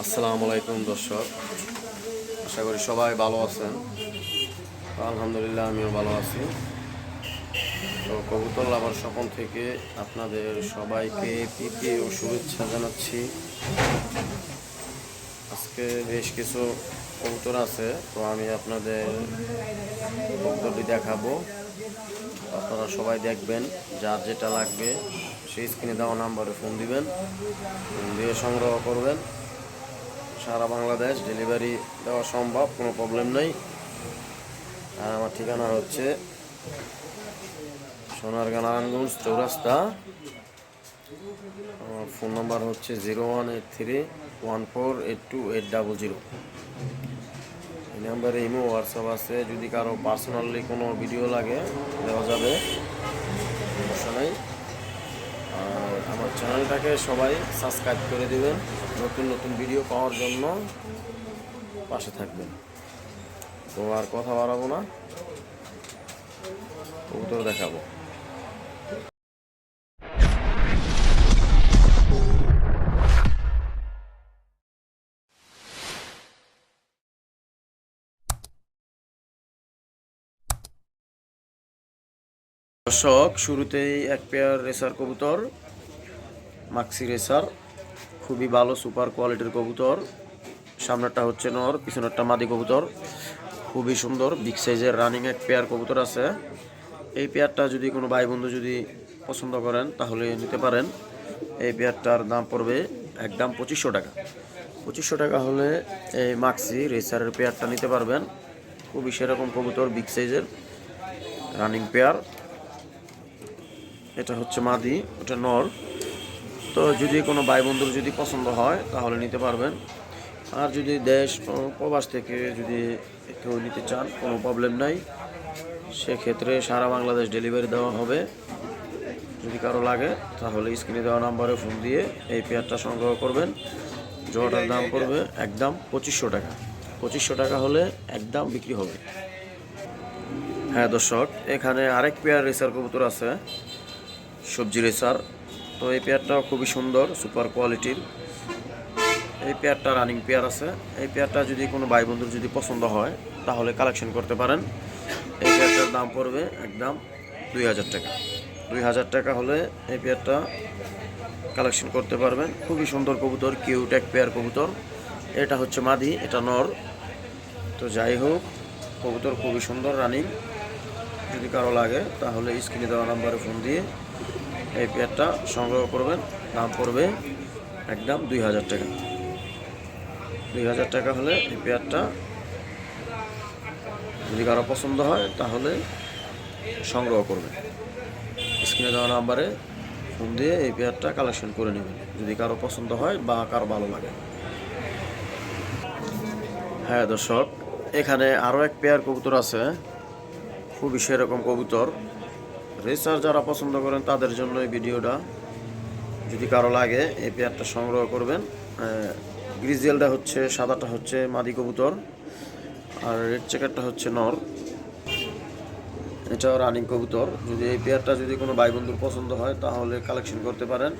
আসসালামু আলাইকুম দর্শক, আশা করি সবাই ভালো আছেন। তো আলহামদুলিল্লাহ আমিও ভালো আছি। তো কবুতর লাভার স্বপন থেকে আপনাদের সবাইকে প্রীতি ও শুভেচ্ছা জানাচ্ছি। আজকে বেশ কিছু কবুতর আছে, তো আমি আপনাদের কবুতরটি দেখাবো। আপনারা সবাই দেখবেন, যার যেটা লাগবে সেই স্ক্রিনে দেওয়া নাম্বারে ফোন দিবেন, ফোন দিয়ে সংগ্রহ করবেন। সারা বাংলাদেশ ডেলিভারি দেওয়া সম্ভব, কোনো প্রবলেম নেই। আর আমার ঠিকানা হচ্ছে সোনারগাঁ নারায়ণগঞ্জ চৌরাস্তা। আমার ফোন নাম্বার হচ্ছে 0183148280। এই নাম্বারে ইমো হোয়াটসঅ্যাপ আছে, যদি কারো পার্সোনালি কোনো ভিডিও লাগে দেওয়া যাবে, সমস্যা নেই। আর আমার চ্যানেলটাকে সবাই সাবস্ক্রাইব করে দেবেন, নতুন নতুন ভিডিও পাওয়ার জন্য পাশে থাকবেন। তো আর কথা বাড়াবো না, কবুতর দেখাবো। দর্শক, শুরুতেই এক পেয়ার রেসার কবুতর, মাক্সি রেসার, খুবই ভালো সুপার কোয়ালিটির কবুতর। সামনেরটা হচ্ছে নর, পিছনেরটা মাদি কবুতর। খুবই সুন্দর বিগ সাইজের রানিং এক পেয়ার কবুতর আছে। এই পেয়ারটা যদি কোনো ভাই বন্ধু যদি পছন্দ করেন তাহলে নিতে পারেন। এই পেয়ারটার দাম পড়বে একদম 2500 টাকা। 2500 টাকা হলে এই মাক্সি রেসারের পেয়ারটা নিতে পারবেন। খুবই সেরকম কবুতর, বিগ সাইজের রানিং পেয়ার। এটা হচ্ছে মাদি, ওটা নর। তো যদি কোনো ভাই বন্ধুর যদি পছন্দ হয় তাহলে নিতে পারবেন। আর যদি দেশ ও প্রবাস থেকে যদি কেউ নিতে চান, কোনো প্রবলেম নাই, সেক্ষেত্রে সারা বাংলাদেশ ডেলিভারি দেওয়া হবে। যদি কারো লাগে তাহলে স্ক্রিনে দেওয়া নাম্বারে ফোন দিয়ে এই পেয়ারটা সংগ্রহ করবেন। জোড়াটার দাম পড়বে একদম 2500 টাকা। 2500 টাকা হলে একদম বিক্রি হবে। হ্যাঁ দর্শক, এখানে আরেক পেয়ার রেসার কবুতর আছে, সবজি রেসার। তো এই পেয়ারটাও খুবই সুন্দর, সুপার কোয়ালিটির। এই পেয়ারটা রানিং পেয়ার আছে। এই পেয়ারটা যদি কোনো ভাই বন্ধুর যদি পছন্দ হয় তাহলে কালেকশন করতে পারেন। এই পেয়ারটার দাম পড়বে একদম 2000 টাকা। 2000 টাকা হলে এই পেয়ারটা কালেকশন করতে পারবেন। খুবই সুন্দর কবুতর, কিউট এক পেয়ার কবুতর। এটা হচ্ছে মাদি, এটা নর। তো যাই হোক, কবুতর খুবই সুন্দর রানিং। যদি কারো লাগে তাহলে স্ক্রিনে দেওয়া নাম্বারে ফোন দিয়ে এই পেয়ারটা সংগ্রহ করবেন। দাম পড়বে একদম 2000 টাকা। 2000 টাকা হলে এই পেয়ারটা যদি কারো পছন্দ হয় তাহলে সংগ্রহ করবেন। স্ক্রিনে দেওয়া নাম্বারে ফোন দিয়ে এই পেয়ারটা কালেকশন করে নেবেন, যদি কারো পছন্দ হয় বা কারো ভালো লাগে। হ্যাঁ দর্শক, এখানে আরও এক পেয়ার কবুতর আছে, খুবই সেরকম কবুতর। রেসার যারা পছন্দ করেন তাদের জন্য এই ভিডিওটা। যদি কারো লাগে এই পেয়ারটা সংগ্রহ করবেন। গ্রিজেলটা হচ্ছে, সাদাটা হচ্ছে মাদি কবুতর, আর রেড চেকারটা হচ্ছে নর। এটাও রানিং কবুতর। যদি এই পেয়ারটা যদি কোনো ভাই বন্ধুর পছন্দ হয় তাহলে কালেকশন করতে পারেন।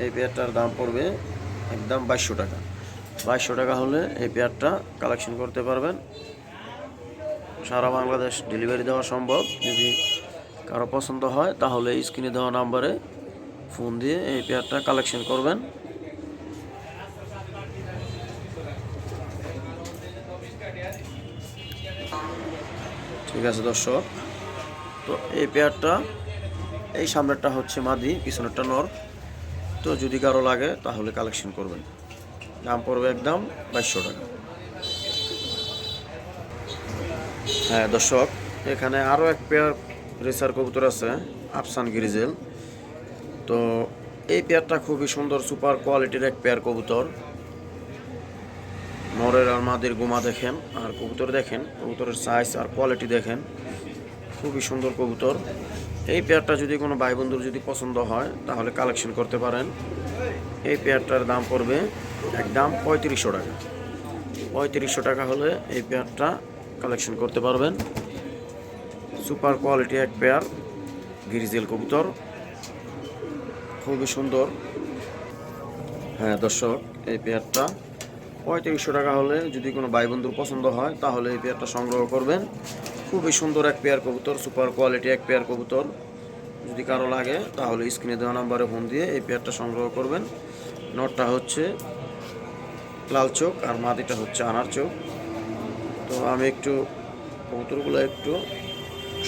এই পেয়ারটার দাম পড়বে একদম 2200 টাকা। 2200 টাকা হলে এই পেয়ারটা কালেকশন করতে পারবেন। সারা বাংলাদেশ ডেলিভারি দেওয়া সম্ভব। যদি কারো পছন্দ হয় তাহলে স্ক্রিনে দেওয়া নাম্বারে ফোন দিয়ে এই পেয়ারটা কালেকশন করবেন। ঠিক আছে দর্শক, তো এই পেয়ারটা, এই সামনেরটা হচ্ছে মাদি, পিছনেরটা নর। তো যদি কারো লাগে তাহলে কালেকশন করবেন। দাম পড়বে একদম 2200 টাকা। হ্যাঁ দর্শক, এখানে আরও এক পেয়ার রেসার কবুতর আছে, আফসান গ্রিজেল। তো এই পেয়ারটা খুবই সুন্দর, সুপার কোয়ালিটির এক পেয়ার কবুতর। নরের আর মাদির গোমা দেখেন, আর কবুতর দেখেন, কবুতরের সাইজ আর কোয়ালিটি দেখেন, খুবই সুন্দর কবুতর। এই পেয়ারটা যদি কোনো ভাই বন্ধুর যদি পছন্দ হয় তাহলে কালেকশন করতে পারেন। এই পেয়ারটার দাম পড়বে একদম 3500 টাকা। 3500 টাকা হলে এই পেয়ারটা কালেকশন করতে পারবেন। সুপার কোয়ালিটি এক পেয়ার গ্রিজেল কবুতর, খুবই সুন্দর। হ্যাঁ দর্শক, এই পেয়ারটা 3500 টাকা হলে যদি কোনো ভাই বন্ধুর পছন্দ হয় তাহলে এই পেয়ারটা সংগ্রহ করবেন। খুবই সুন্দর এক পেয়ার কবুতর, সুপার কোয়ালিটি এক পেয়ার কবুতর। যদি কারো লাগে তাহলে স্ক্রিনে দেওয়া নাম্বারে ফোন দিয়ে এই পেয়ারটা সংগ্রহ করবেন। নটটা হচ্ছে লাল চোখ আর মাদিটা হচ্ছে আনার চোখ। তো আমি একটু কবুতরগুলো একটু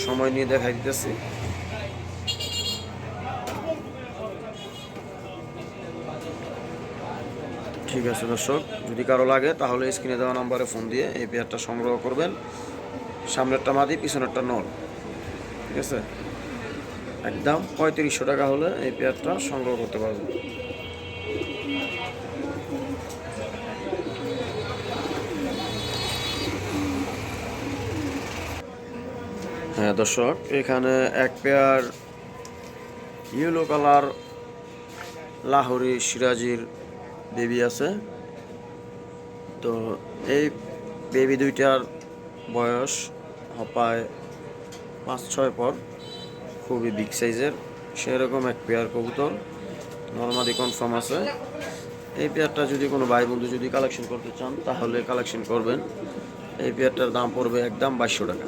সময় নিয়ে দেখাই দিতেছি। ঠিক আছে দর্শক, যদি কারো লাগে তাহলে স্ক্রিনে দেওয়া নাম্বারে ফোন দিয়ে এই পেয়ারটা সংগ্রহ করবেন। সামনেরটা মাদি, পিছনেরটা নর। ঠিক আছে, একদম 3500 টাকা হলে এই পেয়ারটা সংগ্রহ করতে পারবেন। হ্যাঁ দর্শক, এখানে এক পেয়ার ইয়েলো কালার লাহোরি সিরাজির বেবি আছে। তো এই বেবি দুইটার বয়স হপায় 5-6 পর, খুবই বিগ সাইজের সেরকম এক পেয়ার কবুতর, নর্মালি কনফার্ম আছে। এই পেয়ারটা যদি কোনো ভাই বন্ধু যদি কালেকশন করতে চান তাহলে কালেকশন করবেন। এই পেয়ারটার দাম পড়বে একদম 2200 টাকা।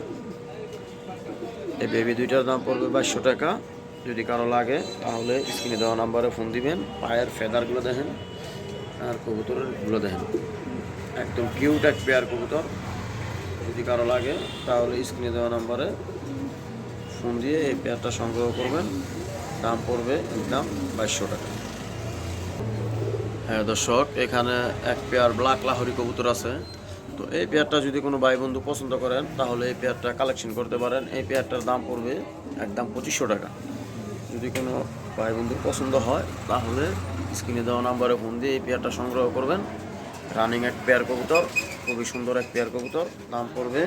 এই বেবি দুইটার দাম পড়বে 2200 টাকা। যদি কারো লাগে তাহলে স্ক্রিনে দেওয়া নাম্বারে ফোন দিবেন। পায়ের ফেদারগুলো দেখেন আর কবুতরগুলো দেখেন, একদম কিউট এক পেয়ার কবুতর। যদি কারো লাগে তাহলে স্ক্রিনে দেওয়া নাম্বারে ফোন দিয়ে এই পেয়ারটা সংগ্রহ করবেন। দাম পড়বে একদম 2200 টাকা। হ্যাঁ দর্শক, এখানে এক পেয়ার ব্ল্যাক লাহোরি কবুতর আছে। তো এই পেয়ারটা যদি কোনো ভাই বন্ধু পছন্দ করেন তাহলে এই পেয়ারটা কালেকশন করতে পারেন। এই পেয়ারটার দাম পড়বে একদম 2500 টাকা। যদি কোনো ভাই বন্ধুর পছন্দ হয় তাহলে স্ক্রিনে দেওয়া নাম্বারে ফোন দিয়ে এই পেয়ারটা সংগ্রহ করবেন। রানিং এক পেয়ার কবুতর, খুবই সুন্দর এক পেয়ার কবুতর। দাম পড়বে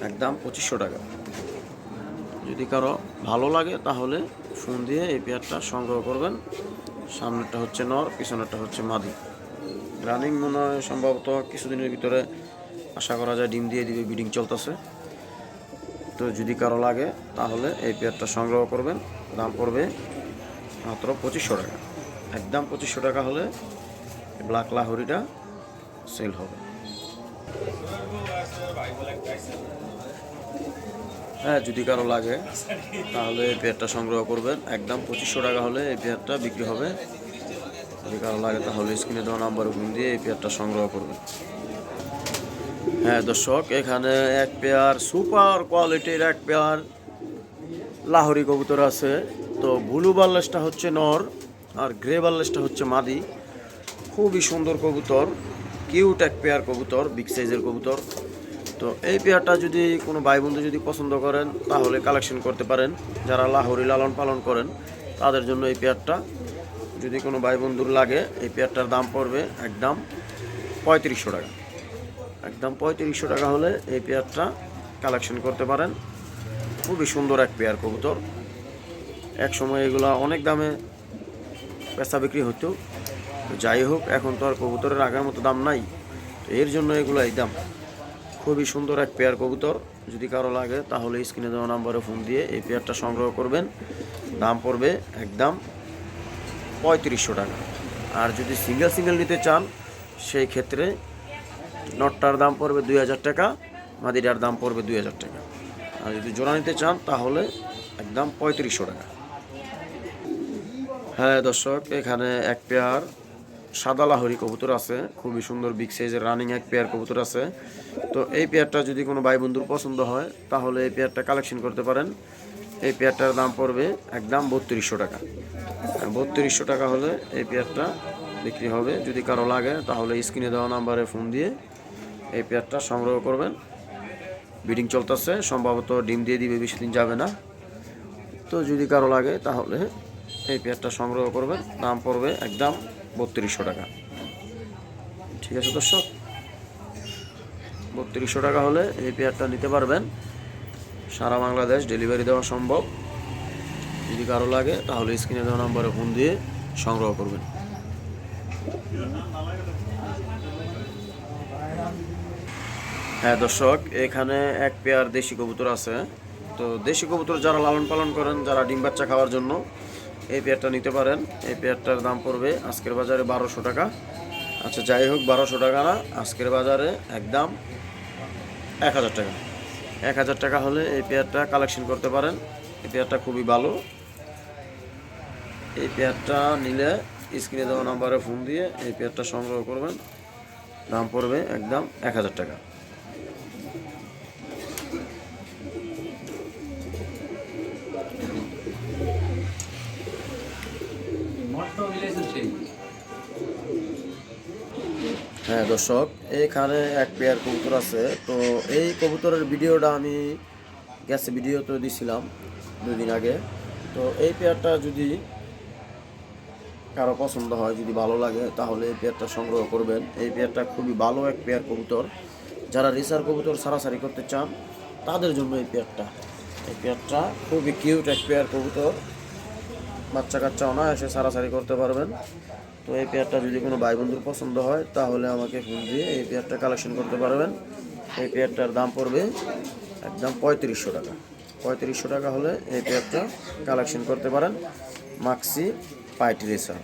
একদম 2500 টাকা। যদি কারো ভালো লাগে তাহলে ফোন দিয়ে এই পেয়ারটা সংগ্রহ করবেন। সামনেরটা হচ্ছে নর, পিছনেরটা হচ্ছে মাদি। রানিং মনে হয় সম্ভবত কিছুদিনের ভিতরে আশা করা যায় ডিম দিয়ে দিবে, ব্রিডিং চলতেছে। তো যদি কারো লাগে তাহলে এই পেয়ারটা সংগ্রহ করবেন। দাম পড়বে মাত্র 2500 টাকা। একদম 2500 টাকা হলে ব্ল্যাক লাহোরিটা সেল হবে। হ্যাঁ, যদি কারো লাগে তাহলে এই পেয়ারটা সংগ্রহ করবেন। একদম 2500 টাকা হলে এই পেয়ারটা বিক্রি হবে। যদি কারো লাগে তাহলে স্ক্রিনে দেওয়া নাম্বারে ফোন দিয়ে এই পেয়ারটা সংগ্রহ করবেন। হ্যাঁ দর্শক, এখানে এক পেয়ার সুপার কোয়ালিটির এক পেয়ার লাহোরি কবুতর আছে। তো ব্লু বার্লেসটা হচ্ছে নর আর গ্রে বার্লেসটা হচ্ছে মাদি। খুবই সুন্দর কবুতর, কিউট এক পেয়ার কবুতর, বিগ সাইজের কবুতর। তো এই পেয়ারটা যদি কোনো ভাই বন্ধু যদি পছন্দ করেন তাহলে কালেকশন করতে পারেন। যারা লাহোরি লালন পালন করেন তাদের জন্য এই পেয়ারটা যদি কোনো ভাই বন্ধুর লাগে, এই পেয়ারটার দাম পড়বে একদম 3500 টাকা। একদম 3500 টাকা হলে এই পেয়ারটা কালেকশন করতে পারেন। খুবই সুন্দর এক পেয়ার কবুতর। এক সময় এগুলা অনেক দামে পেঁচা বিক্রি হতো, যাই হোক এখন তো আর কবুতরের আগের মতো দাম নাই, তো এর জন্য এগুলো এই দাম। খুবই সুন্দর এক পেয়ার কবুতর। যদি কারো লাগে তাহলে স্ক্রিনে দেওয়া নাম্বারে ফোন দিয়ে এই পেয়ারটা সংগ্রহ করবেন। দাম পড়বে একদম 3500 টাকা। আর যদি সিঙ্গেল সিঙ্গেল নিতে চান সেই ক্ষেত্রে নটটার দাম পড়বে 2000 টাকা, মাদিটার দাম পড়বে 2000 টাকা। আর যদি জোড়া নিতে চান তাহলে একদম 3500 টাকা। হ্যাঁ দর্শক, এখানে এক পেয়ার সাদা লাহোরি কবুতর আছে। খুবই সুন্দর বিগ সাইজের রানিং এক পেয়ার কবুতর আছে। তো এই পেয়ারটা যদি কোনো ভাই বন্ধুর পছন্দ হয় তাহলে এই পেয়ারটা কালেকশন করতে পারেন। এই পেয়ারটার দাম পড়বে একদম 3200 টাকা। 3200 টাকা হলে এই পেয়ারটা বিক্রি হবে। যদি কারো লাগে তাহলে স্ক্রিনে দেওয়া নাম্বারে ফোন দিয়ে এই পেয়ারটা সংগ্রহ করবেন। ব্রিডিং চলতেছে, সম্ভবত ডিম দিয়ে দিবে, বেশি দিন যাবে না। তো যদি কারো লাগে তাহলে এই পেয়ারটা সংগ্রহ করবেন। দাম পড়বে একদম 3200 টাকা। ঠিক আছে দর্শক, 3200 টাকা হলে এই পেয়ারটা নিতে পারবেন। সারা বাংলাদেশ ডেলিভারি দেওয়া সম্ভব। যদি কারো লাগে তাহলে স্ক্রিনে দেওয়া নাম্বারে ফোন দিয়ে সংগ্রহ করবেন। হ্যাঁ দর্শক, এখানে এক পেয়ার দেশি কবুতর আছে। তো দেশি কবুতর যারা লালন পালন করেন, যারা ডিম বাচ্চা খাওয়ার জন্য এই পেয়ারটা নিতে পারেন। এই পেয়ারটার দাম পড়বে আজকের বাজারে 1200 টাকা। আচ্ছা যাই হোক, 1200 টাকা না, আজকের বাজারে একদম 1000 টাকা। 1000 টাকা হলে এই পেয়ারটা কালেকশন করতে পারেন। এই পেয়ারটা খুবই ভালো। এই পেয়ারটা নিলে স্ক্রিনে দেওয়া নাম্বারে ফোন দিয়ে এই পেয়ারটা সংগ্রহ করবেন। দাম পড়বে একদম 1000 টাকা। হ্যাঁ দর্শক, এইখানে এক পেয়ার কবুতর আছে। তো এই কবুতরের ভিডিওটা আমি গেছে ভিডিওতে দিছিলাম 2 দিন আগে। তো এই পেয়ারটা যদি কারো পছন্দ হয়, যদি ভালো লাগে, তাহলে এই পেয়ারটা সংগ্রহ করবেন। এই পেয়ারটা খুবই ভালো এক পেয়ার কবুতর। যারা রেসার কবুতর সারাসারি করতে চান তাদের জন্য এই পেয়ারটা। এই পেয়ারটা খুবই কিউট এক পেয়ার কবুতর। বাচ্চা কাচ্চা অনায়াসে সারাসারি করতে পারবেন। তো এই পেয়ারটা যদি কোনো ভাই বন্ধুর পছন্দ হয় তাহলে আমাকে ফোন দিয়ে এই পেয়ারটা কালেকশন করতে পারবেন। এই পেয়ারটার দাম পড়বে একদম 3500 টাকা। 3500 টাকা হলে এই পেয়ারটা কালেকশন করতে পারেন। Maksi pint racer.